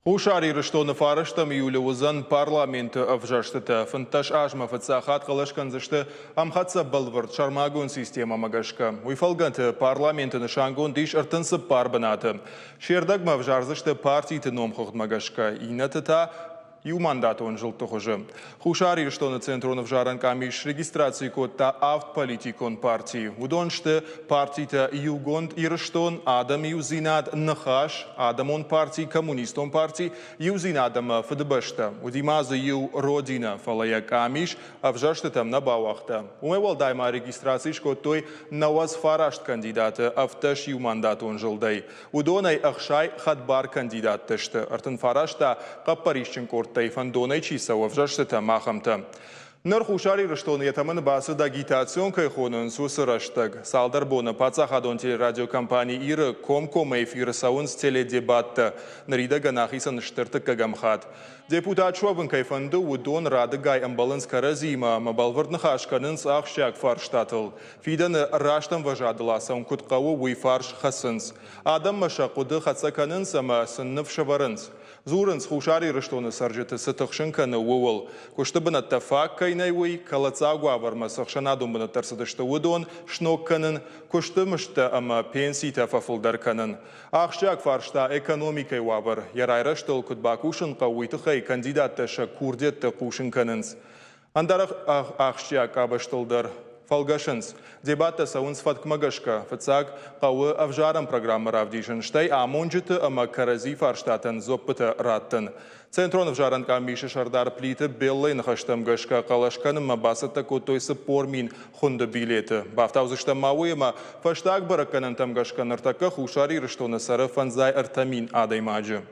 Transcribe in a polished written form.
Хушари рыштоны фарыштам июля узан парламенты авжаштыта. Фынташ ажма фыцахат калашканзышты амхатса балвард шармагун система магашка. Уйфалганты парламенты нышангун диш артынсы парбанаты. Шердагма авжарзышты партийты номхохд магашка. Инатыта ю мандат он жил тухожи. Хушари рыштоны центрон авжаран камиш регистрации котта автополитикон партии. Удоншты партийта югонд и рыштон адам юзинад нахаш, адам он партии коммунистон партии юзинадам фдбшта. Удимазы ю родина фалая камиш авжашты там на бауахта. Умевал дайма регистрации шкоттой наваз фарашт кандидата авташ ю мандат он жилдай. Удонай ахшай хадбар кандидат тышты. Артын фарашта каппарищен корт Тайфан Донай чисау вжашта махамта. Нархушари рыштон етамын басы дагитацион кайхонын сусыраштаг. Салдар бона пацахадон телерадиокомпании иры комком эфир саунс теледебатта. Нарида ганахисан штыртык кагамхат. Депутат шуабын кайфанды удон рады гай амбалынс каразима, мабалвардны хашканынс ахшак фарштатыл. Фиданы раштан важадыла саун куткаву уйфарш хасынс. Адам машакуды хацаканынс ама сынныв шаварынс. Зурынс хушари рыштоны саржыты сытықшынканы уывыл. Куштыбына тафак кайнайуй, калацагу аварма сақшанадун бына тарсыдышты удон, шнокканын, куштымышты ама пенсий тафафылдарканын. Ахшак фаршта экономикай уавар, ярайраштыл кутбакушын қауитықай кандидатташа курдетті кушынканынс. Андарық ахшак абаштылдар. Фалгашынс. Дебатта саунс фаткмагашка. Фацак қауы авжарам программа равдишынштай, а монжыты ама карази фарштатын зоппыты раттын. Центрон авжаран камбиші шардар плиты беллайн хаштамгашка қалашканым мабасыта котойсы пормин хунды билеті. Бафтаузышта мауыма фаштак баракканын тамгашка нартака хушари рыштоны сары фанзай артамин адаймаджы.